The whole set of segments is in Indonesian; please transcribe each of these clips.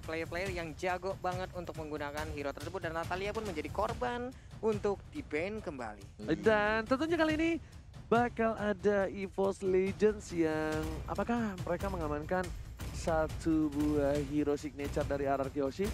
player-player yang jago banget untuk menggunakan hero tersebut, dan Natalia pun menjadi korban untuk di-ban kembali. Dan tentunya kali ini bakal ada EVOS Legends yang apakah mereka mengamankan satu buah hero signature dari RRQ Hoshi?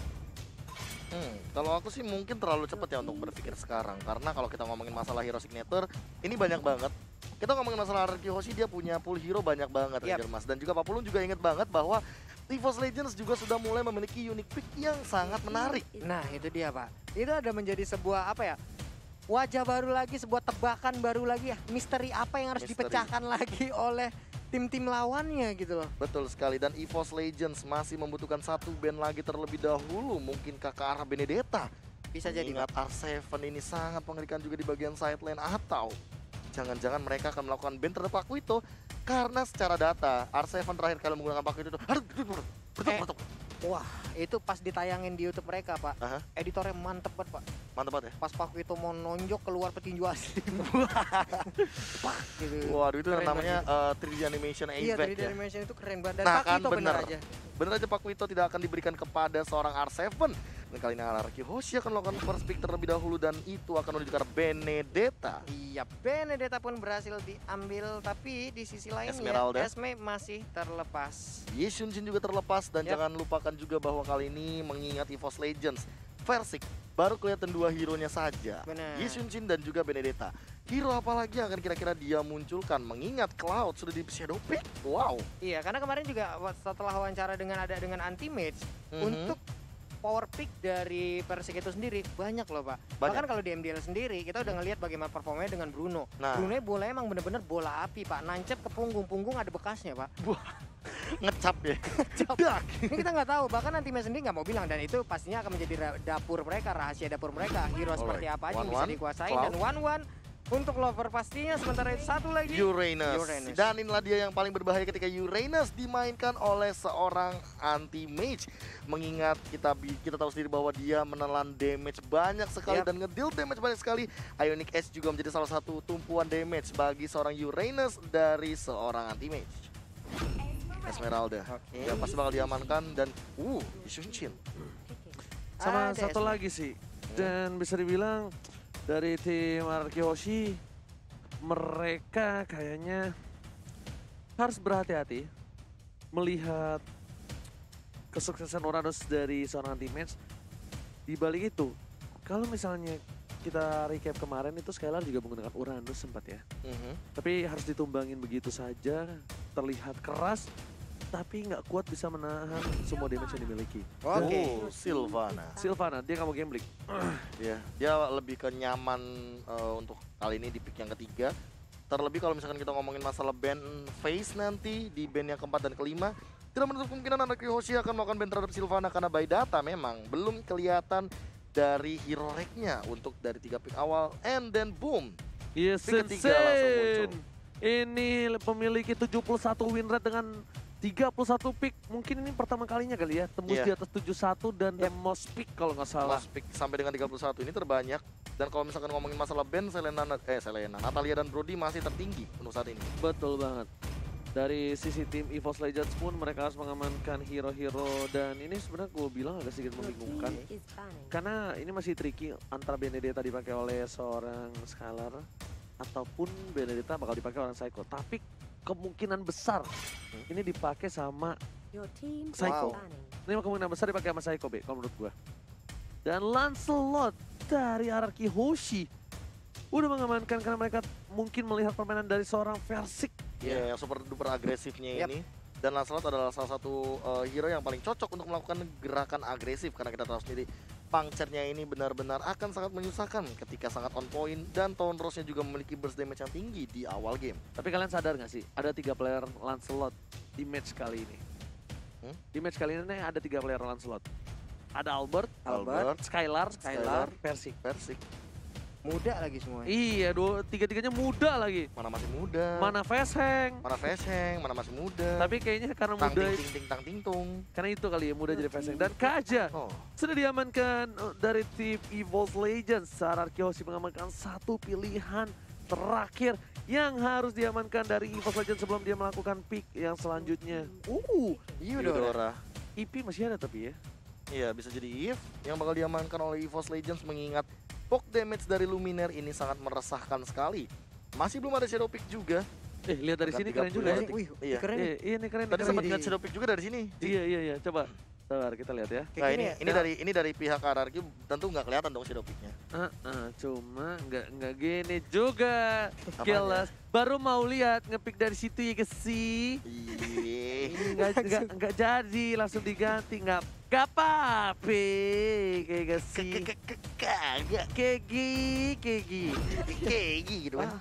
Kalau aku sih mungkin terlalu cepat ya untuk berpikir sekarang. Karena kalau kita ngomongin masalah hero signature, ini banyak banget. Kita ngomongin masalah RRQ Hoshi, dia punya pool hero banyak banget, Ranger Mas. Dan juga Pak Pulung juga inget banget bahwa EVOS Legends juga sudah mulai memiliki unique pick yang sangat menarik. Nah itu dia Pak, itu ada menjadi sebuah wajah baru lagi, sebuah tebakan baru lagi ya. Misteri apa yang harus dipecahkan lagi oleh tim-tim lawannya gitu loh. Betul sekali, dan EVOS Legends masih membutuhkan satu band lagi terlebih dahulu, mungkin ke arah Benedetta. Bisa jadi Ingat R7 ini sangat mengerikan juga di bagian side lane, atau jangan-jangan mereka akan melakukan band terhadap Pakuito karena secara data R7 terakhir kali menggunakan Pakuito itu wah, itu pas ditayangin di YouTube mereka Pak. Editornya mantep banget Pak. Mantep banget ya? Pas Pakuito mau nonjok keluar petinju asli. Gitu. Waduh, itu Keren namanya banget. 3D animation Iya, effect 3D ya. animation itu keren banget. Dan Nah, Pakuito kan bener bener. aja. Bener aja Pakuito tidak akan diberikan kepada seorang R7. Dan kali ini RRQ Hoshi akan melakukan first pick terlebih dahulu, dan itu akan menuju ke arah Benedetta. Iya, Benedetta pun berhasil diambil, tapi di sisi lainnya Esmeralda. Esme masih terlepas. Yi Xuanjin juga terlepas, dan jangan lupakan juga bahwa kali ini mengingat EVOS Legends Versik baru kelihatan dua hero-nya saja. Benar. Yi Xuanjin dan juga Benedetta. Hero apa lagi yang akan kira-kira dia munculkan mengingat Cloud sudah di shadow pick? Wow. Iya, karena kemarin juga setelah wawancara dengan anti-mage untuk power pick dari Persik itu sendiri banyak loh Pak. Bahkan kalau di MDL sendiri kita udah ngelihat bagaimana performanya dengan Bruno. Bruno bola emang bener-bener bola api Pak, nancep ke punggung ada bekasnya Pak. Ngecap ya. Ngecap. Ini kita nggak tahu, bahkan anti-mage sendiri nggak mau bilang, dan itu pastinya akan menjadi dapur mereka, rahasia dapur mereka. Hero seperti apa aja yang bisa dikuasain, dan one untuk lover pastinya. Sementara itu satu lagi Uranus. Dan inilah dia yang paling berbahaya ketika Uranus dimainkan oleh seorang anti-mage. Mengingat kita tahu sendiri bahwa dia menelan damage banyak sekali dan ngedeal damage banyak sekali. Ionic Edge juga menjadi salah satu tumpuan damage bagi seorang Uranus dari seorang anti-mage. Esmeralda. Yang pasti bakal diamankan, dan Yi Xuanjin. Sama satu lagi sih, dan bisa dibilang dari tim RRQ Hoshi, mereka kayaknya harus berhati-hati melihat kesuksesan Uranus dari seorang anti-mage. Di balik itu, kalau misalnya kita recap kemarin itu Skylar juga menggunakan Uranus sempat ya. Tapi harus ditumbangin begitu saja, terlihat keras, tapi nggak kuat bisa menahan semua damage yang dimiliki. Sylvana, dia nggak mau gambling. Ya, dia lebih ke nyaman untuk kali ini di pick yang ketiga. Terlebih kalau misalkan kita ngomongin masalah band phase nanti di band yang keempat dan kelima, tidak menutup kemungkinan RRQ Hoshi akan melakukan band terhadap Sylvana, karena by data memang belum kelihatan dari hero rank-nya untuk dari 3 pick awal, and then boom. Yes, pick ketiga langsung muncul. Ini memiliki 71 win rate dengan 31 pick, mungkin ini pertama kalinya kali ya tembus di atas 71 dan the most pick kalau nggak salah. Most pick sampai dengan 31 ini terbanyak. Dan kalau misalkan ngomongin masalah band, Selena, Natalia dan Brody masih tertinggi untuk saat ini. Betul banget. Dari sisi tim EVOS Legends pun mereka harus mengamankan hero-hero, dan ini sebenarnya gue bilang agak sedikit membingungkan. Karena ini masih tricky antara Benedetta dipakai oleh seorang Skylar ataupun Benedetta bakal dipakai orang Psycho. Tapi kemungkinan besar ini dipakai sama Psycho. Ini kemungkinan besar dipakai sama Psycho kalau menurut gua. Dan Lancelot dari RRQ Hoshi udah mengamankan karena mereka mungkin melihat permainan dari seorang Versik. Yang super duper agresifnya ini. Dan Lancelot adalah salah satu hero yang paling cocok untuk melakukan gerakan agresif, karena kita tahu sendiri puncture-nya ini benar-benar akan sangat menyusahkan ketika sangat on point, dan Taunt Rose-nya juga memiliki burst damage yang tinggi di awal game. Tapi kalian sadar nggak sih, ada 3 player Lancelot di match kali ini? Di match kali ini ada 3 player Lancelot. Ada Albert, Skylar, Versik. Muda lagi semua. Iya, tiga-tiganya muda lagi. Mana masih muda. Mana Fesheng. Mana masih muda. Tapi kayaknya karena muda. Tang ting tung. Karena itu kali ya, muda jadi Fesheng. Dan Kaja sudah diamankan dari tim EVOS Legends. RRQ Hoshi mengamankan satu pilihan terakhir yang harus diamankan dari EVOS Legends sebelum dia melakukan pick yang selanjutnya. Eudora. EP masih ada tapi ya. Iya, bisa jadi Eve yang bakal diamankan oleh EVOS Legends mengingat poke damage dari Luminaire ini sangat meresahkan sekali. Masih belum ada Shadow Pick juga. Lihat dari sini keren juga ya. Wih, Iya. keren nih. Iya, ini keren. Tadi sempat ngeliat Shadow Pick juga dari sini. Iya. Coba. Sabar, kita lihat ya. Nah, Kayak gini ya. ini dari pihak RRQ tentu nggak kelihatan dong Shadow Pick-nya. Cuma nggak gini juga. Apanya? Kelas. Baru mau lihat ngepick dari situ ya sih. Iya. Nggak jadi, langsung diganti. Nggak apa-apa. Kayak sih. Kagak. Kegi. Gitu kan.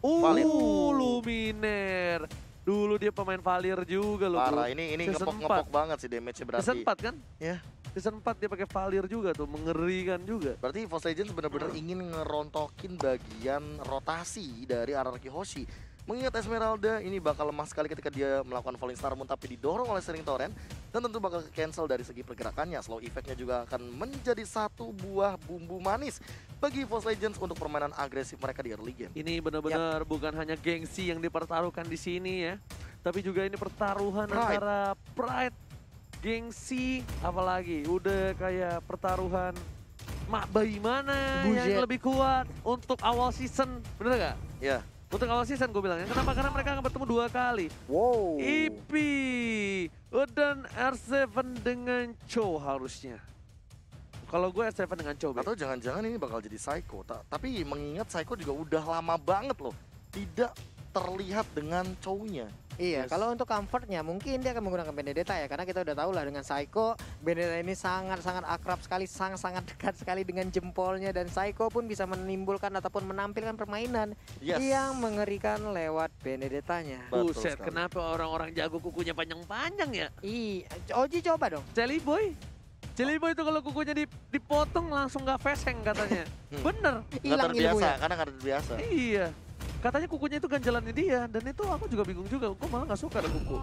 Valir. Luminaire. Dulu dia pemain Valir juga loh. Parah, ini ngepok banget sih damage-nya berarti. Season 4 kan? Ya. Season 4 dia pakai Valir juga tuh, mengerikan juga. Berarti EVOS Legends benar-benar ingin ngerontokin bagian rotasi dari RRQ Hoshi. Mengingat Esmeralda ini bakal lemah sekali ketika dia melakukan Falling Star Moon tapi didorong oleh Searing Torrent dan tentu bakal cancel dari segi pergerakannya. Slow effect-nya juga akan menjadi satu buah bumbu manis bagi EVOS Legends untuk permainan agresif mereka di early game. Ini benar-benar bukan hanya gengsi yang dipertaruhkan di sini ya, tapi juga ini pertaruhan antara pride, gengsi, apalagi udah kayak pertaruhan bagaimana yang lebih kuat untuk awal season, bener gak? Ya. Untuk awal season gue bilangnya, kenapa? Karena mereka akan bertemu 2 kali. Wow. EP dan R7 dengan Cho harusnya. Kalau gue R7 dengan Cho. Atau jangan-jangan ini bakal jadi Psycho. Tapi mengingat Psycho juga udah lama banget loh tidak terlihat dengan Chow-nya. Iya, kalau untuk comfortnya mungkin dia akan menggunakan Benedetta ya, karena kita udah tahu lah dengan Psycho, Benedetta ini sangat-sangat akrab sekali, sangat dekat sekali dengan jempolnya, dan Psycho pun bisa menimbulkan ataupun menampilkan permainan yang mengerikan lewat Benedettanya. Buset, kenapa orang-orang jago kukunya panjang-panjang ya? Oji coba dong. Jelly Boy itu kalau kukunya dipotong langsung gak fashion katanya. Bener. Hilang ilmunya. Karena gak terbiasa. Iya. Katanya kukunya itu ganjalannya dia, dan itu aku juga bingung juga. Gue malah gak suka ada kuku.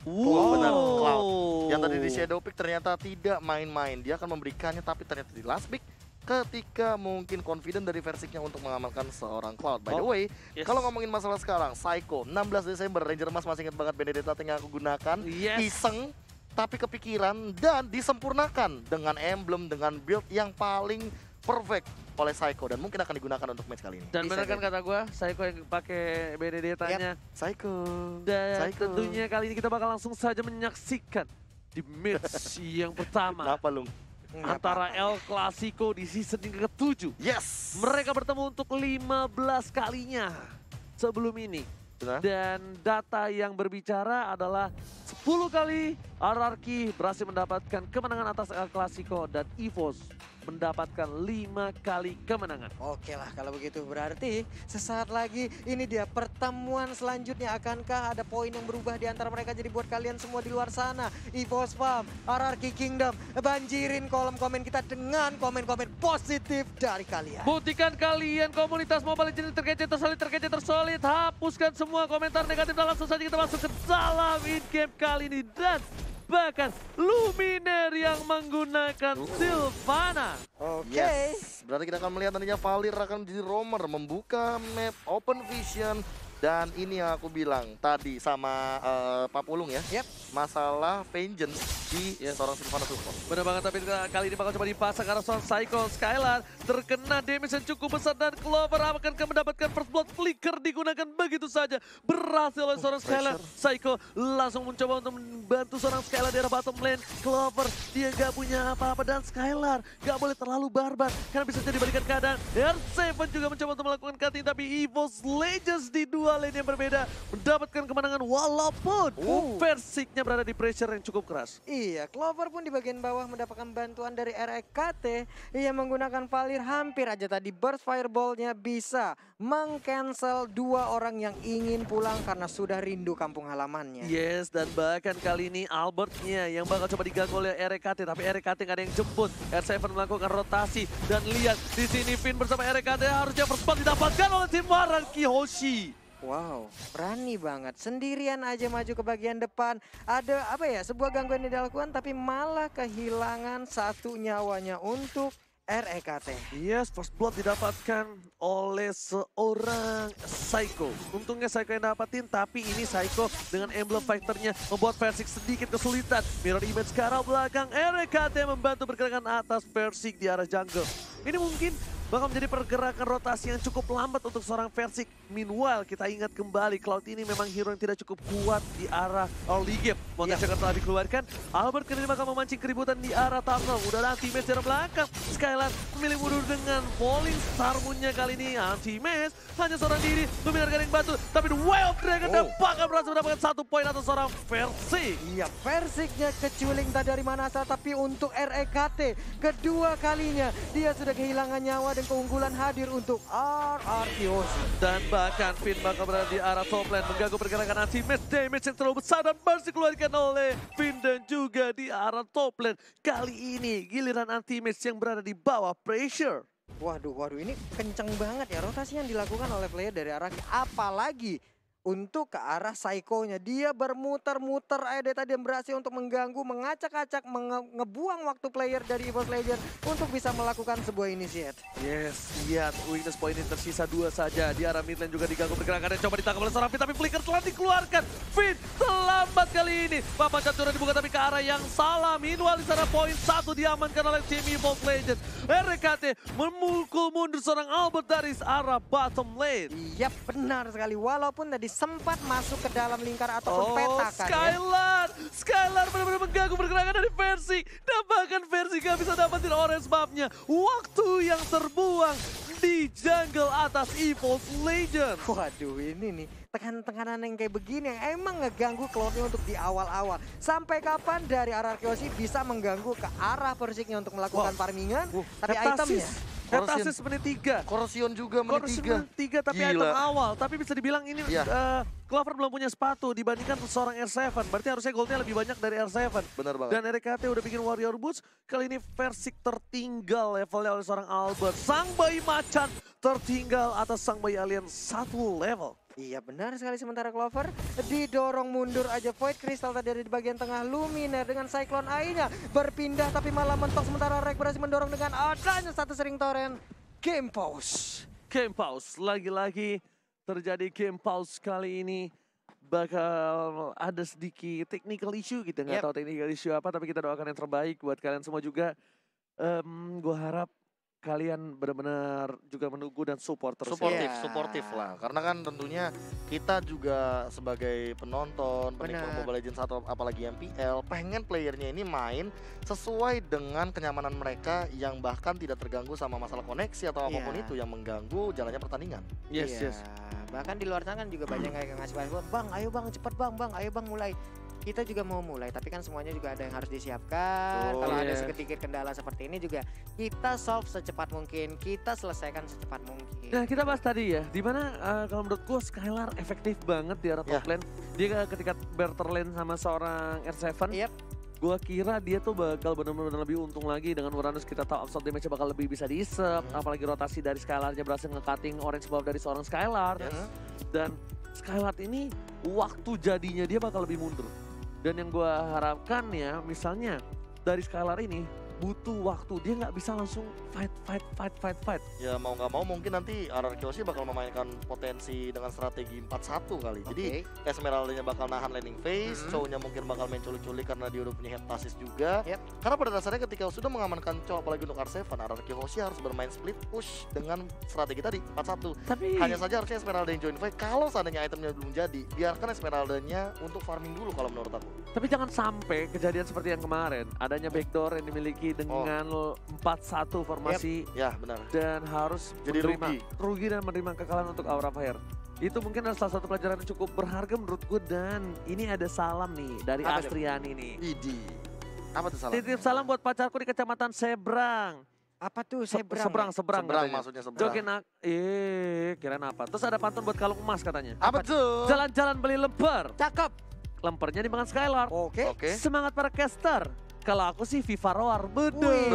Benar, Cloud. Yang tadi di Shadow Pick ternyata tidak main-main. Dia akan memberikannya, tapi ternyata di last pick ketika mungkin confident dari versinya untuk mengamalkan seorang Cloud. By the way, kalau ngomongin masalah sekarang, Psycho, 16 Desember, Ranger Mas masih ingat banget Benedetta yang aku gunakan. Iseng, tapi kepikiran dan disempurnakan dengan emblem, dengan build yang paling perfect oleh Psycho dan mungkin akan digunakan untuk match kali ini. Dan benar kan kata gue, Psycho yang pakai Benedettanya. Psycho. Dan tentunya kali ini kita bakal langsung saja menyaksikan di match yang pertama. Kenapa lu? Antara El Clasico di season yang ke-7. Yes. Mereka bertemu untuk 15 kalinya sebelum ini. Dan data yang berbicara adalah 10 kali RRQ berhasil mendapatkan kemenangan atas El Clasico dan EVOS mendapatkan 5 kali kemenangan. Oke lah kalau begitu, berarti sesaat lagi ini dia pertemuan selanjutnya. Akankah ada poin yang berubah di antara mereka? Jadi buat kalian semua di luar sana, EVOS Farm, RRQ Kingdom, banjirin kolom komen kita dengan komen-komen positif dari kalian. Buktikan kalian komunitas Mobile Legends terkece tersolid. Hapuskan semua komentar negatif dan langsung saja kita masuk ke dalam in-game kali ini. Dan bahkan Luminaire yang menggunakan Sylvana. Oke. Berarti kita akan melihat nantinya Valir akan menjadi roamer, membuka map Open Vision. Dan ini yang aku bilang tadi sama Pak Pulung ya, masalah vengeance di seorang Sylvana support. Benar banget, tapi kali ini bakal coba dipasang karena seorang Psycho Skylar terkena damage yang cukup besar dan Clover akan mendapatkan first blood. Flicker digunakan begitu saja, berhasil oleh seorang Skylar. Psycho langsung mencoba untuk membantu seorang Skylar di arah bottom lane. Clover dia gak punya apa-apa dan Skylar gak boleh terlalu barbar karena bisa jadi balikan keadaan. R7 juga mencoba untuk melakukan cutting, tapi EVOS Legends di dua lane yang berbeda mendapatkan kemenangan walaupun Versiknya berada di pressure yang cukup keras. Iya, Clover pun di bagian bawah mendapatkan bantuan dari REKT yang menggunakan Valir. Hampir aja tadi burst fireball-nya bisa meng-cancel 2 orang yang ingin pulang karena sudah rindu kampung halamannya. Yes, dan bahkan kali ini Albertnya yang bakal coba diganggu oleh REKT, tapi REKT nggak ada yang jemput. R7 melakukan rotasi dan lihat di sini Finn bersama REKT harusnya first blood didapatkan oleh tim RRQ Hoshi. Wow, berani banget. Sendirian aja maju ke bagian depan. Ada apa ya, sebuah gangguan yang dilakukan tapi malah kehilangan 1 nyawanya untuk REKT. Yes, first blood didapatkan oleh seorang Psycho. Untungnya Psycho yang dapatin, tapi ini Psycho dengan emblem fighternya membuat Versik sedikit kesulitan. Mirror image ke arah belakang, REKT membantu pergerakan atas Versik di arah jungle. Ini mungkin bakal menjadi pergerakan rotasi yang cukup lambat untuk seorang Versik. Meanwhile, kita ingat kembali, Cloud ini memang hero yang tidak cukup kuat di arah early game. Montage yang telah dikeluarkan, Albert kini bakal memancing keributan di arah tunnel. Udah ada anti-match dari belakang. Skylar memilih mundur dengan Falling Star Moon-nya kali ini. Anti-match hanya seorang diri, membenarkan yang batu. Tapi The Way of Dragon dan bakal berhasil mendapatkan 1 poin atas seorang Versik. Iya, Versiknya keculing tak dari mana asal, tapi untuk REKT kedua kalinya dia sudah kehilangan nyawa dan keunggulan hadir untuk RRQoshi. Dan bahkan Finn bakal berada di arah top lane, mengganggu pergerakan anti-match. Damage yang terlalu besar dan burst dikeluarkan oleh Finn dan juga di arah top lane. Kali ini giliran anti-match yang berada di bawah pressure. Waduh, ini kenceng banget ya rotasi yang dilakukan oleh player dari arah, apalagi untuk ke arah Psycho-nya. Dia bermuter-muter aja tadi yang berhasil untuk mengganggu, mengacak-acak, ngebuang waktu player dari EVOS Legends untuk bisa melakukan sebuah initiate. Yes, lihat weakness point ini tersisa 2 saja. Di arah mid lane juga diganggu pergerakannya, coba ditangkap oleh seorang Finn, tapi flicker telah dikeluarkan. Finn terlambat kali ini. Papan caturnya dibuka tapi ke arah yang salah. Meanwhile di sana poin 1 diamankan oleh tim EVOS Legends. REKT memukul mundur seorang Albert dari arah bottom lane. Iya, benar sekali. Walaupun tadi sempat masuk ke dalam lingkar ataupun peta kan Skylar! Ya. Skylar benar-benar mengganggu pergerakan dari Versik. Dan bahkan Versik gak bisa dapatin orange buff-nya. Waktu yang terbuang di jungle atas EVOS Legends. Waduh, ini nih tekanan-tekanan yang kayak begini yang emang ngeganggu Cloud-nya untuk di awal-awal. Sampai kapan dari RRQoshi bisa mengganggu ke arah Versiknya untuk melakukan farmingan, tapi itemnya Heptasis menit 3. Corrosion juga menit 3. 3 tapi item awal. Tapi bisa dibilang ini Clover belum punya sepatu dibandingkan seorang R7. Berarti harusnya goldnya lebih banyak dari R7. Benar banget. Dan REKT udah bikin Warrior Boots. Kali ini Versik tertinggal levelnya oleh seorang Albert. Sang bayi macan tertinggal atas sang bayi alien 1 level. Iya, benar sekali. Sementara Clover didorong mundur aja. Void Crystal tadi dari bagian tengah. Luminaire dengan Cyclone AI-nya berpindah tapi malah mentok. Sementara Rek berhasil mendorong dengan adanya satu sering torrent. Game pause. Game pause. Lagi-lagi terjadi game pause kali ini. Bakal ada sedikit technical issue gitu. Nggak tahu technical issue apa, tapi kita doakan yang terbaik buat kalian semua juga. Gue harap kalian benar-benar juga menunggu dan support terus. Suportif lah. Karena kan tentunya kita juga sebagai penonton, penikmat Mobile Legends atau apalagi MPL, pengen playernya ini main sesuai dengan kenyamanan mereka yang bahkan tidak terganggu sama masalah koneksi atau apapun itu yang mengganggu jalannya pertandingan. Yes. Bahkan di luar sana kan juga banyak kayak ngasih bahas, bang, ayo bang, cepet bang, ayo bang mulai. Kita juga mau mulai, tapi kan semuanya juga ada yang harus disiapkan. Kalau ada sedikit kendala seperti ini juga kita solve secepat mungkin, kita selesaikan secepat mungkin. Nah, kita bahas tadi ya, dimana kalau menurutku Skylar efektif banget di arah top lane. Dia ketika barter lane sama seorang R7, gua kira dia tuh bakal benar-benar lebih untung lagi dengan Uranus. Kita tahu absolute damage-nya bakal lebih bisa diisep, apalagi rotasi dari Skylar-nya berhasil nge-cutting orange buff dari seorang Skylar. Dan Skylar ini waktu jadinya dia bakal lebih mundur. Dan yang gue harapkan ya, misalnya dari Skylar ini butuh waktu, dia nggak bisa langsung fight. Ya mau nggak mau mungkin nanti RRQoshi bakal memainkan potensi dengan strategi 4-1 kali. Jadi Esmeralda-nya bakal nahan landing phase, Chow-nya mungkin bakal main culik-culik karena dia udah punya heptasis juga. Karena pada dasarnya ketika sudah mengamankan Chow apalagi untuk R7, RRQoshi harus bermain split push dengan strategi tadi 4-1. Tapi hanya saja harusnya Esmeralda yang join fight. Kalau seandainya itemnya belum jadi, biarkan Esmeralda-nya untuk farming dulu kalau menurut aku. Tapi jangan sampai kejadian seperti yang kemarin, adanya backdoor yang dimiliki dengan 4-1 formasi. Ya benar. Dan harus jadi rugi dan menerima kekalahan untuk Aura Fire. Itu mungkin adalah salah satu pelajaran yang cukup berharga menurutku. Dan ini ada salam nih dari Astriani nih. Apa tuh salam? Titip salam buat pacarku di Kecamatan Sebrang. Apa tuh Sebrang? Sebrang maksudnya Sebrang. Jokin kirain apa? Terus ada pantun buat kalung emas katanya. Apa tuh? Jalan-jalan beli lemper. Cakep. Lempernya dimakan Skylar. Oke. Semangat para caster. Kalau aku sih Viva Roar, dua-duanya.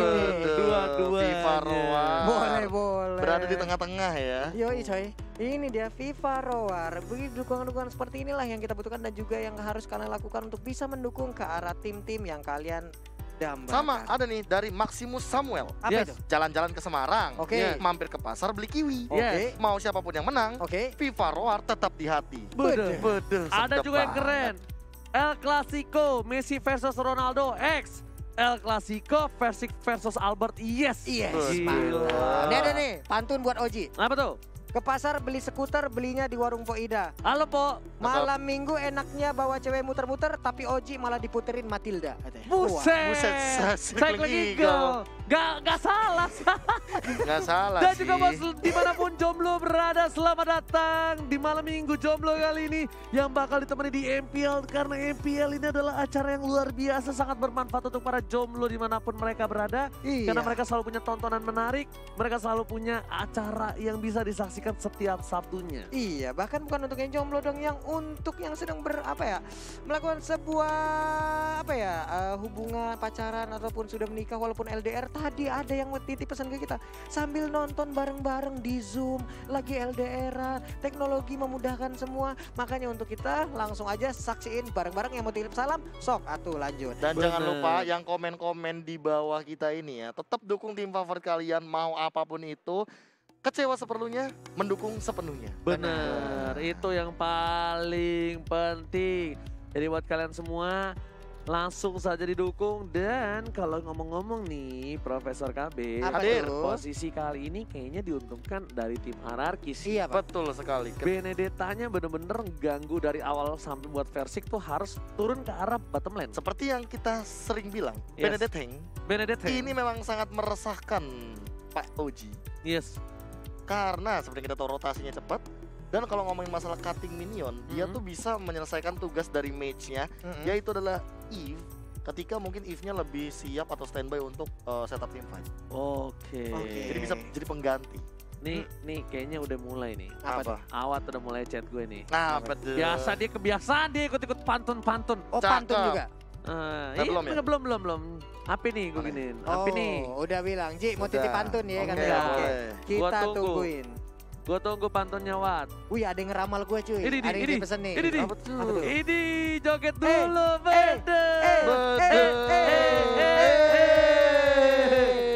Viva Roar. Boleh. Berada di tengah-tengah ya. Yoi coy, ini dia Viva Roar. Begitu dukungan-dukungan seperti inilah yang kita butuhkan dan juga yang harus kalian lakukan untuk bisa mendukung ke arah tim-tim yang kalian Dambahkan. Sama ada nih dari Maximus Samuel. Apa itu? Jalan-jalan ke Semarang. Oke. Mampir ke pasar beli kiwi. Oke. Mau siapapun yang menang, Oke. FIFA Roar tetap di hati. Betul. Betul. Ada sedap juga yang banget. keren. El Clasico, Messi versus Ronaldo X. El Clasico versus Albert. Yes. Yes. Betul. Mantap. Ini ada nih, pantun buat Oji. Apa tuh? Ke pasar beli skuter, belinya di warung Poida. Halo, Po. Malam minggu enaknya bawa cewek muter-muter, tapi Oji malah diputerin Matilda. Buset. Cycling Eagle. Gak salah. Nggak salah Dan sih. juga bos, dimanapun jomblo berada, selamat datang di malam minggu jomblo kali ini yang bakal ditemani di MPL. Karena MPL ini adalah acara yang luar biasa, sangat bermanfaat untuk para jomblo dimanapun mereka berada. Iya. Karena mereka selalu punya tontonan menarik, mereka selalu punya acara yang bisa disaksikan setiap Sabtunya. Iya, bahkan bukan untuk yang jomblo dong, yang untuk yang sedang melakukan sebuah hubungan pacaran ataupun sudah menikah walaupun LDR. Tadi ada yang titip pesan ke kita sambil nonton bareng-bareng di Zoom lagi LDR-an. Teknologi memudahkan semua, makanya untuk kita langsung aja saksiin bareng-bareng. Yang mau titip salam, sok atuh lanjut. Dan Bener. jangan lupa yang komen-komen di bawah kita ini ya, tetap dukung tim favorit kalian mau apapun itu. Kecewa seperlunya, mendukung sepenuhnya. Bener, itu yang paling penting. Jadi buat kalian semua, langsung saja didukung. Dan kalau ngomong-ngomong nih, Profesor KB, Apa Hadir. tuh? posisi kali ini kayaknya diuntungkan dari tim Anarkis. Iya, Pak. Betul sekali. Benedettanya bener-bener ganggu dari awal sampai buat Versik tuh harus turun ke arah bottom lane. Seperti yang kita sering bilang, Yes. Benedetta Heng Benedetta ini memang sangat meresahkan Pak Oji. yes. Karena seperti kita tahu rotasinya cepat. Dan kalau ngomongin masalah cutting minion, dia tuh bisa menyelesaikan tugas dari mage-nya, yaitu adalah Eve. Ketika mungkin Eve-nya lebih siap atau standby untuk setup team fight. Oke. Jadi bisa jadi pengganti. Nih kayaknya udah mulai nih. Apa? Awat udah mulai chat gue nih. Nah, betul. Biasa dia kebiasaan dia ikut-ikut pantun-pantun. Oh, Cakep. pantun juga. belum ya? Belum. Apa nih gue giniin? Apa nih? Udah bilang, Ji mau titip Udah. pantun ya Oke, katanya. boleh. Kita Gua tunggu. tungguin. Gue tunggu pantunnya Wat. Wih, ada yang ngeramal gue cuy. Ini, Ada yang ini, pesen nih. ini. Apa tuh? Apa tuh? Ini joget dulu, Bede.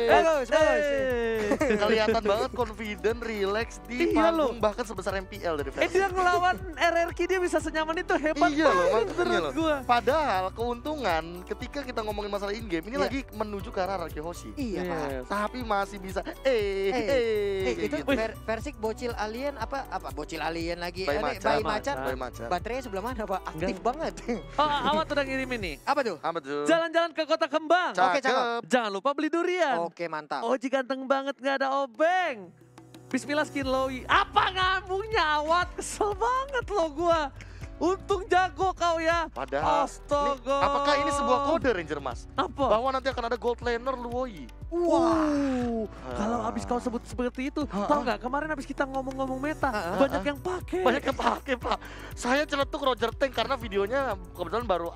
Bagus. Kelihatan banget confident, relax di Iya panggung bahkan sebesar MPL dari versi. Dia ngelawan RRQ dia bisa senyaman itu, hebat Iya loh, banget makanya menurut loh. gue. Padahal keuntungan ketika kita ngomongin masalah in game ini Iya. lagi menuju ke arah Raki Hoshi. Iya, Pak. Yes. Tapi masih bisa Itu gitu. Versik bocil alien apa bocil alien lagi. Bayi Bayi macan. Bayi macan. Baterainya sebelah mana, Pak? Aktif banget. Oh, Awat udah ngirimin nih. Apa tuh? Apa tuh? Jalan-jalan ke Kota Kembang. Oke, cakep. Cakep. Jangan lupa beli durian. Oke, mantap. Oji ganteng banget gak ada obeng. Bismillah skin Lowy. Apa ngambungnya Awat? Kesel banget lo gua. Untung jago kau ya. Padahal Astaga. apakah ini sebuah kode Ranger Mas? Apa? Bahwa nanti akan ada gold laner Luoyi. Wow. Kalau abis kau sebut seperti itu, tau nggak kemarin abis kita ngomong-ngomong meta, banyak yang pakai. Banyak yang pakai, Pak. Saya celetuk Roger Tank karena videonya kebetulan baru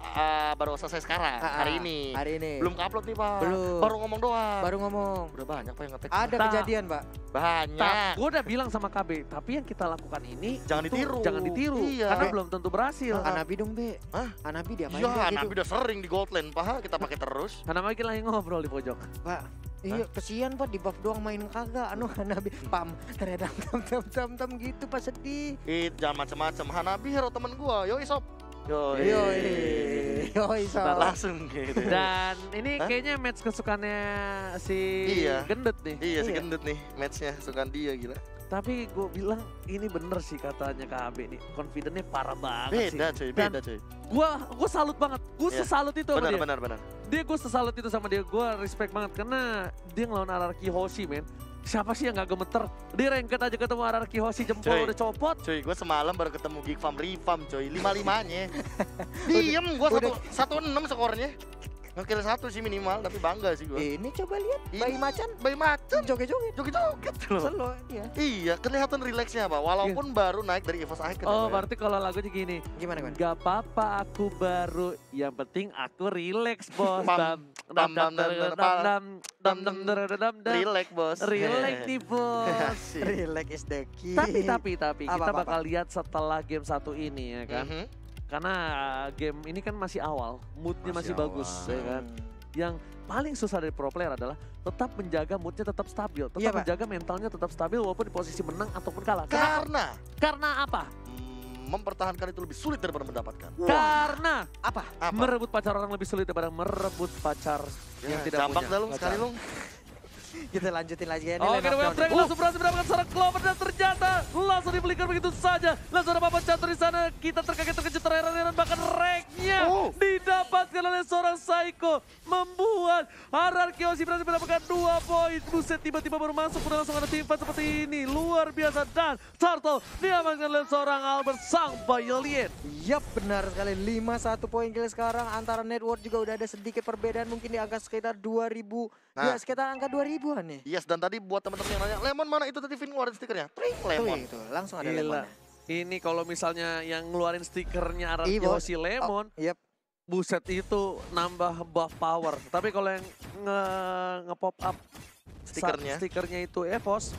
selesai sekarang hari ini. Hari ini. Belum upload nih, Pak. Belum. Baru ngomong doang. Baru ngomong. Udah banyak Pak yang ngetek. Ada Tak. kejadian, Pak. Banyak. Gue udah bilang sama KB, tapi yang kita lakukan ini Jangan itu ditiru. Jangan ditiru, Iya. karena belum tentu berhasil. Anabi dong, Be. Hah? Anabi diapain Iya, Be, Nabi gitu? udah sering di gold lane, Pak. Kita pakai terus. Karena makin lagi ngobrol di pojok. Pak. Iya, kesian Pak, di buff doang main kagak. Hanabi pam teredam tam gitu Pak, sedih. Jangan macem-macem. Hanabi hero temen gua. Yoi sob. Yoi. Yoi, so. Langsung gitu. Dan ini kayaknya match kesukaannya si Iya. Gendut nih. Iya, si Iya. gendut nih matchnya. Sukaan dia gila. Tapi gue bilang ini bener sih katanya KB nih. Confidentnya parah banget Beda sih. cuy, Dan beda cuy. Gue salut banget. Gue Iya. sesalut itu sama dia. Benar. Gue sesalut itu sama dia. Gue respect banget karena dia ngelawan Ararki Hoshi, men. Siapa sih yang gak gemeter? Dia ranked aja ketemu Ararki Hoshi, jempol Cuy. udah copot. Cuy, gue semalam baru ketemu Geek Farm Refarm cuy, 5-5-nya. Diem, gue 1-6 skornya. Ngekill 1 sih minimal, tapi bangga sih gue. Ini coba lihat bayi macan Bayi macan, joget-joget. joget-joget loh. Selo dia. Iya, kelihatan rileksnya Pak, walaupun baru naik dari EVOS Icon. Oh, ya, Pak. berarti kalau lagunya gini. Gimana, Gon? Gak apa-apa aku baru, yang penting aku relax bos. Relax bos. Relax nih bos. Asik. Relax is the key. Tapi kita Apa? bakal lihat setelah game satu ini ya kan. Mhm. Karena game ini kan masih awal, moodnya masih bagus awal. ya kan. yang paling susah dari pro player adalah tetap menjaga moodnya tetap stabil, tetap Iya, Pak. menjaga mentalnya tetap stabil walaupun di posisi menang ataupun kalah. Karena apa? mempertahankan itu lebih sulit daripada mendapatkan. Karena Apa? merebut pacar orang lebih sulit daripada merebut pacar yang tidak Campak punya. dah lu sekali lu. Kita lanjutin lagi ya. Ini Oke, line up Wave down. Dragon langsung berhasil mendapatkan seorang Clover dan ternyata langsung di flicker begitu saja. Langsung ada papan catur di sana. Kita terkejut terheran-heran bahkan ranknya didapatkan oleh seorang Psycho. Membuat Hierarchy berhasil mendapatkan 2 poin. Buset, tiba-tiba baru masuk udah langsung ada tim fight seperti ini. Luar biasa dan Turtle diamankan oleh seorang Albert sang Violet. Yap, benar sekali. 5-1 poin kill sekarang. Antara network juga udah ada sedikit perbedaan. Mungkin di angka sekitar 2000. Ya, sekitar angka 2000-an nih. Yes, dan tadi buat teman-teman yang nanya, Lemon mana itu tadi Vin ngeluarin stikernya? Tring, Lemon. Tuh, langsung ada Gila. Lemon. Ini kalau misalnya yang ngeluarin stikernya Hierarchy Evos. Lemon. Yap. Buset itu nambah buff power. Tapi kalau yang nge-pop up stikernya itu Evos,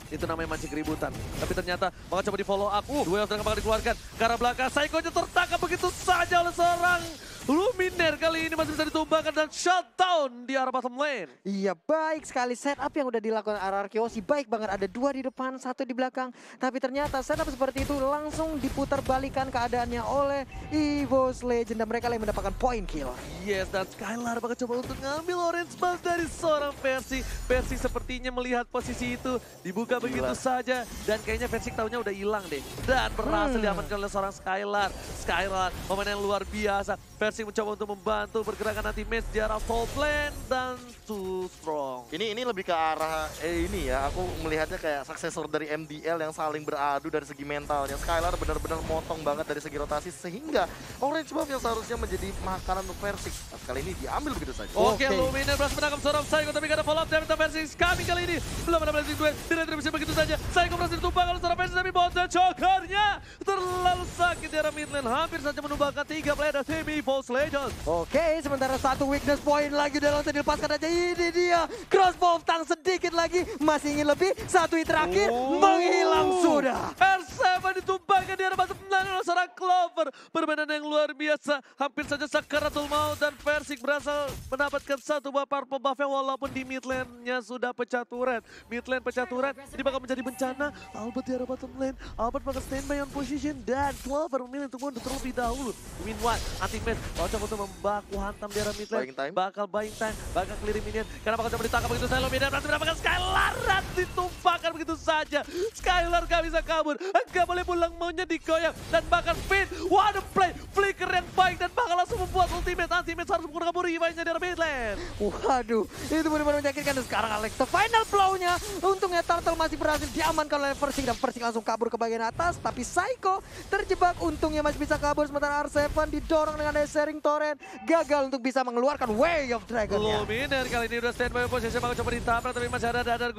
itu namanya mancing keributan. Tapi ternyata bakal coba di follow up. Dua yang bakal dikeluarkan ke arah belakang. Psycho-nya tertangkap begitu saja oleh seorang Luminer. Kali ini masih bisa ditumbangkan dan shutdown di arah bottom lane. Iya, baik sekali setup yang udah dilakukan Hierarchy. Baik banget, ada 2 di depan, 1 di belakang. Tapi ternyata setup seperti itu langsung diputar balikan keadaannya oleh EVOS Legend. Dan mereka yang mendapatkan point kill. Yes, dan Skylar bakal coba untuk ngambil orange ball dari seorang Percy. Percy sepertinya melihat posisi itu dibuka begitu saja. Dan kayaknya Percy tahunya udah hilang deh. Dan berhasil diamankan oleh seorang Skylar. Skylar, pemain yang luar biasa. Percy mencoba untuk membantu pergerakan anti-match di arah top lane dan too strong. Ini lebih ke arah ini ya, aku melihatnya kayak suksesor dari MDL yang saling beradu dari segi mentalnya. Skylar benar-benar motong banget dari segi rotasi sehingga orange buff yang seharusnya menjadi makanan untuk Persik kali ini diambil begitu saja. Oke, Luminer berhasil menangkap seorang Psycho tapi gak ada follow up dari Persik. Kami kali ini belum ada blessing duel, diretribusi begitu saja. Psycho berhasil ditumbangkan oleh seorang Persik tapi bot dan chokernya terlalu sakit di arah mid lane. Hampir saja menumbangkan 3 player dari tim EVOS Legends. Oke, sementara 1 weakness point lagi udah langsung dilepaskan aja. Ini dia, crossbow of tank sedikit lagi. Masih ingin lebih, 1 hit terakhir, menghilang sudah. R7 ditumbangkan di arah bottom lane oleh seorang Clover. Permainan yang luar biasa, hampir saja sakaratul maut dan Persik berhasil mendapatkan 1 buah purple buff walaupun di mid lane-nya sudah pecah turret. Mid lane pecah turret, ini bakal menjadi bencana. Albert di arah bottom lane, Albert bakal standby on position dan Clover memilih untuk mundur terlebih dahulu. Meanwhile, anti-match bakal coba untuk membaku hantam di arah mid lane. Bakal buying time, bakal clearing minion. Karena bakal coba ditangkap begitu saja. Luminer berhasil mendapatkan Skylar dan ditumpahkan begitu saja. Skylar gak bisa kabur, gak boleh pulang maunya digoyang. Dan bahkan Finn, what a play, flicker yang baik dan bakal langsung membuat ultimate. Anti-match harus menggunakan revive-nya di arah mid lane. Waduh, itu benar-benar menyakitkan. Dan sekarang Alex, final blow-nya. Untungnya Turtle masih berhasil diamankan oleh Persik. Dan Persik langsung kabur ke bagian atas. Tapi Psycho terjebak, untungnya masih bisa kabur. Sementara R7 didorong dengan sharing torrent. Gagal untuk bisa mengeluarkan Way of Dragon-nya. Luminer kali ini udah standby posisi, bakal coba ditabrak tapi masih ada dadar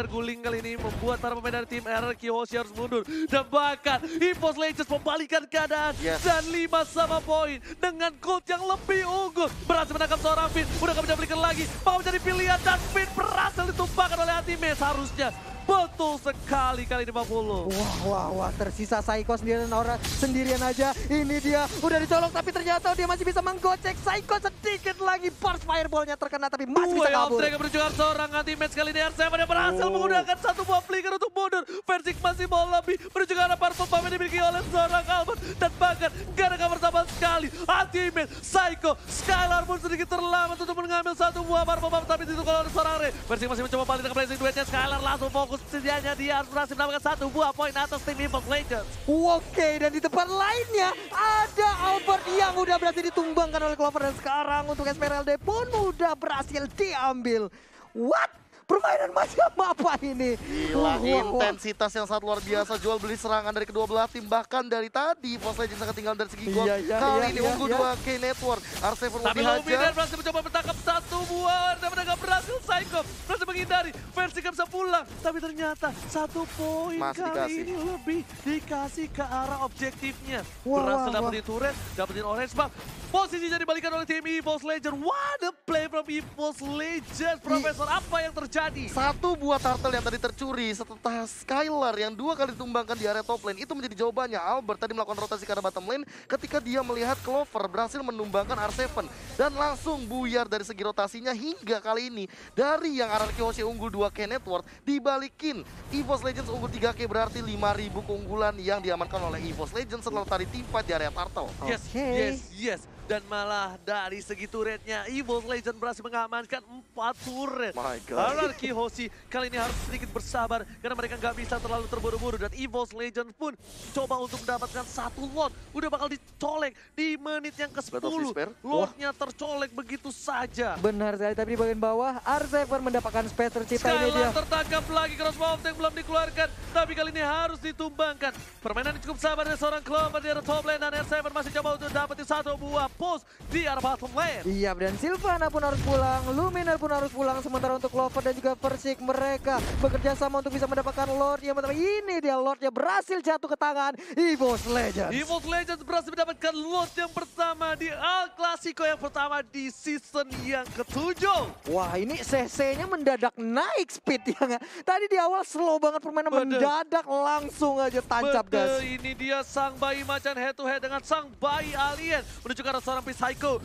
guling kali ini membuat para pemain dari tim Hierarchy harus mundur. Dan bahkan EVOS Legends membalikan keadaan dan 5 sama poin dengan gold yang lebih unggul. Berhasil menangkap seorang Finn, udah gak bisa belikan lagi, mau menjadi pilihan dan Finn berhasil ditumpahkan oleh anti-match harusnya. Betul sekali kali ini 50. Wah, tersisa Psycho sendirian aja. Ini dia, udah dicolok tapi ternyata dia masih bisa menggocek Psycho sedikit lagi. Burst fireball-nya terkena tapi masih bisa kabur. Mereka menuju seorang anti-match kali ini. R7 yang berhasil menggunakan 1 buah flicker untuk mundur. Persik masih mau lebih menuju ke arah purple buff yang dimiliki oleh seorang Albert. Dan bahkan gak ada cover sama sekali. Anti-match, Psycho, Skylar pun sedikit terlambat untuk mengambil 1 buah purple buff tapi ditukar oleh seorang Ray. Persik masih mencoba balik dengan blessing duetnya. Skylar langsung fokus. Sedianya dia harus berhasil mendapatkan 1 buah poin atas tim EVOS Legends. Oke, dan di tempat lainnya ada Albert yang udah berhasil ditumbangkan oleh Clover. Dan sekarang untuk Esmeralda pun udah berhasil diambil. What? Permainan macam apa ini? Gila, intensitas yang sangat luar biasa. Jual beli serangan dari kedua belah tim. Bahkan dari tadi EVOS Legends sangat tinggal dari segi gol. Kali ini unggul 2K Network. R7 mau dihajar. Luminer berhasil mencoba menangkap 1 buah. Dan mereka berhasil. Psycho berhasil menghindari. Persik gak bisa pulang. Tapi ternyata 1 poin kali ini lebih dikasih ke arah objektifnya. Berhasil dapetin turret, dapetin orange buff. Posisinya dibalikan oleh tim EVOS Legends. What a play from EVOS Legends. Profesor, apa yang terjadi? Satu buah turtle yang tadi tercuri serta Skylar yang 2 kali ditumbangkan di area top lane. Itu menjadi jawabannya. Albert tadi melakukan rotasi ke arah bottom lane ketika dia melihat Clover berhasil menumbangkan R7. Dan langsung buyar dari segi rotasinya hingga kali ini. Dari yang RRQ Hoshi unggul 2K network dibalikin. EVOS Legends unggul 3K berarti 5.000 keunggulan yang diamankan oleh EVOS Legends setelah tadi teamfight di area turtle. Yes. Dan malah dari segi turretnya, EVOS Legends berhasil mengamankan 4 turret. My God. RRQ Hoshi kali ini harus sedikit bersabar karena mereka nggak bisa terlalu terburu-buru. Dan EVOS Legends pun coba untuk mendapatkan 1 lot. Udah bakal dicolek di menit yang ke-10. Lotnya tercolek begitu saja. Benar sekali, tapi di bagian bawah R7 mendapatkan space tercipta ini dia. Skylar tertangkap lagi, crossbow tank belum dikeluarkan. Tapi kali ini harus ditumbangkan. Permainan cukup sabar dari seorang Clover di arah top lane. Dan R7 masih coba untuk dapetin 1 buah post di arah bottom lane. Iya, dan Sylvana pun harus pulang, Luminar pun harus pulang. Sementara untuk Clover dan juga Persik, mereka bekerja sama untuk bisa mendapatkan Lord. Yang pertama ini dia Lordnya berhasil jatuh ke tangan EVOS Legends. EVOS Legends berhasil mendapatkan Lord yang pertama di El Clasico yang pertama di season yang ke-7. Wah, ini CC-nya mendadak naik speed ya nggak? Tadi di awal slow banget permainan, mendadak langsung aja tancap gas. Ini dia sang bayi macan head to head dengan sang bayi alien menuju ke arah seorang Psycho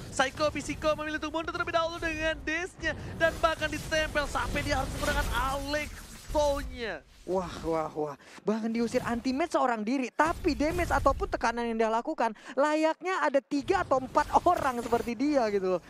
memilih untuk mundur terlebih dahulu dengan dash-nya dan bahkan ditempel sampai dia harus menggunakan Alexo-nya. Wah. Bahkan diusir anti-match seorang diri. Tapi damage ataupun tekanan yang dia lakukan layaknya ada 3 atau 4 orang seperti dia gitu loh.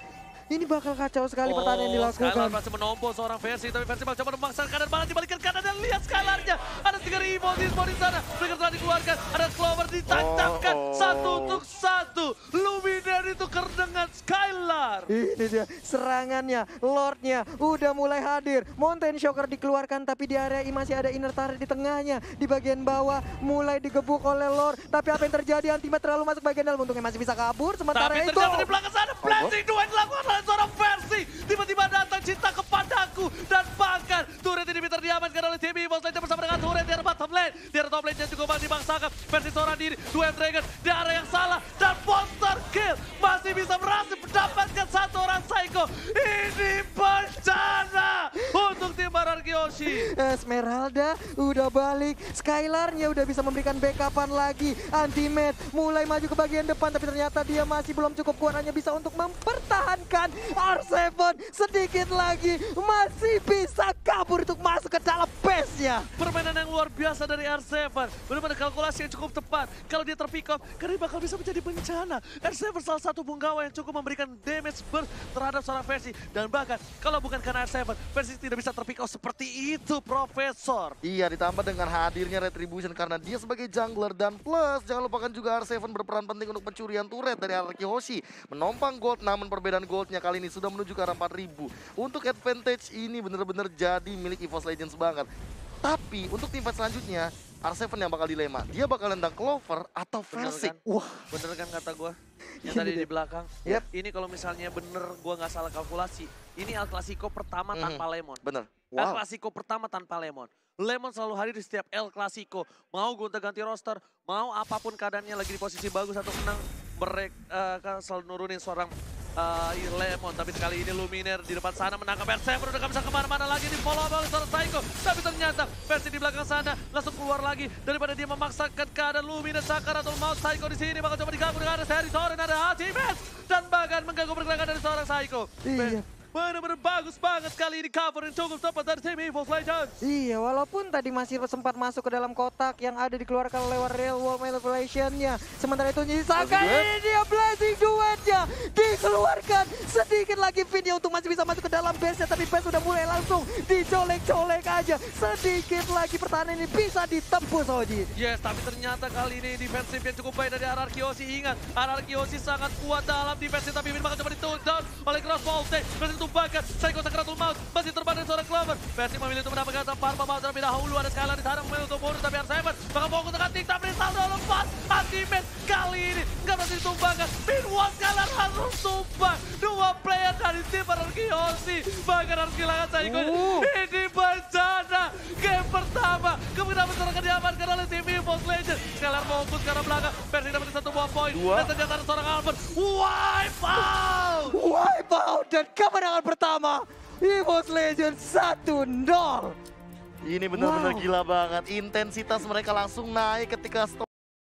Ini bakal kacau sekali pertanyaan yang dilakukan. Skylar masih menompo seorang versi, tapi versi coba memaksakan kanan, malah dibalikan kanan dan lihat Skylarnya. Ada 3 EVOS di sana, Flicker telah dikeluarkan, ada Clover ditancapkan 1 untuk 1. Luminar itu dengan Skylar. Ini dia serangannya, Lordnya udah mulai hadir. Mountain Shocker dikeluarkan tapi di area ini masih ada inner turret di tengahnya. Di bagian bawah mulai digebuk oleh Lord. Tapi apa yang terjadi, Antimat terlalu masuk bagian dalam, untungnya masih bisa kabur. Sementara tapi itu ternyata di belakang sana blessing 2 yang dilakukan oleh seorang versi. Tiba-tiba datang cinta kepadaku dan bahkan turret ini bisa diamankan oleh tim EVOS Legends bersama dengan turret di arah bottom lane. Di arah top lane-nya juga masih dibangsakan. Versi seorang diri, 2M Dragon di area yang salah dan monster kill masih bisa berhasil mendapatkan 1 orang Psycho. Ini bencana untuk tim RRQ Hoshi. Esmeralda udah balik, Skylar-nya udah bisa memberikan backupan lagi. Antimat mulai maju ke bagian depan tapi ternyata dia masih belum cukup kuat, hanya bisa untuk mempertahankan R7. Sedikit lagi masih bisa kabur untuk masuk ke dalam base-nya. Permainan yang luar biasa dari R7. Benar-benar kalkulasi yang cukup tepat. Kalau dia terpick off, karena bakal bisa menjadi bencana. R7 salah satu punggawa yang cukup memberikan damage burst terhadap seorang versi. Dan bahkan kalau bukan karena R7, versi tidak bisa terpick off seperti itu, Profesor. Iya, ditambah dengan hadirnya Retribution karena dia sebagai jungler. Dan plus, jangan lupakan juga R7 berperan penting untuk pencurian turret dari RRQ Hoshi. Menompang gold, namun perbedaan goldnya kali ini sudah menuju ke arah 4.000. Untuk advantage ini benar-benar jadi milik EVOS Legends banget. Tapi untuk tim fight selanjutnya, R7 yang bakal dilema. Dia bakal nendang Clover atau Versik. Wah, bener kan kata gue? Yang tadi di belakang. Ini kalau misalnya bener gue nggak salah kalkulasi, ini El Clasico pertama tanpa Lemon. Bener. El Clasico pertama tanpa Lemon. Lemon selalu hadir di setiap El Clasico. Mau gonta-ganti roster, mau apapun keadaannya lagi di posisi bagus atau menang, mereka selalu nurunin seorang Lemon. Tapi kali ini Luminar di depan sana menangkap R7, udah gak bisa kemana-mana lagi, di follow up oleh seorang Psycho. Tapi ternyata versi di belakang sana langsung keluar lagi daripada dia memaksakan keadaan. Luminar sakar atau mau Psycho di sini bakal coba diganggu dengan ada Seri Soren, ada Hachimes dan bahkan mengganggu pergerakan dari seorang Psycho. Iya. Benar-benar bagus banget kali ini cover yang cukup tepat dari tim EVOS Legends. Iya, walaupun tadi masih sempat masuk ke dalam kotak yang ada dikeluarkan lewat real world manipulation-nya. Sementara itu Nisaka ini dia blessing duetnya dikeluarkan. Sedikit lagi video untuk masih bisa masuk ke dalam base-nya, tapi base sudah mulai langsung dicolek-colek aja. Sedikit lagi pertahanan ini bisa ditembus, Oji. Yes, tapi ternyata kali ini defensif yang cukup baik dari RRQ Hoshi. Ingat, RRQ Hoshi sangat kuat dalam defensif, tapi ini bakal coba di-down oleh crossbow tank. Tumbangkan, Psycho Sakratul Maut masih terbang dari seorang Clover. Versi memilih untuk mendapatkan Farma Maut terlebih dahulu. Ada Skylar di sana memilih untuk mundur, tapi R7 bakal fokus dengan TikTok. Saldo lepas, Antimat kali ini nggak berhasil ditumbangkan. Meanwhile Skylar harus tumbang. 2 player dari tim RRQ Hoshi bahkan harus kehilangan Psycho. Ini bencana. Game pertama kemudian akan diamankan oleh tim EVOS Legends. Skylar fokus ke arah belakang. Versi dapat 1 buah poin. Dan ternyata ada seorang Albert. Wipe out! out dan kemenangan pertama EVOS Legends 1-0. Ini benar-benar gila banget. Intensitas mereka langsung naik ketika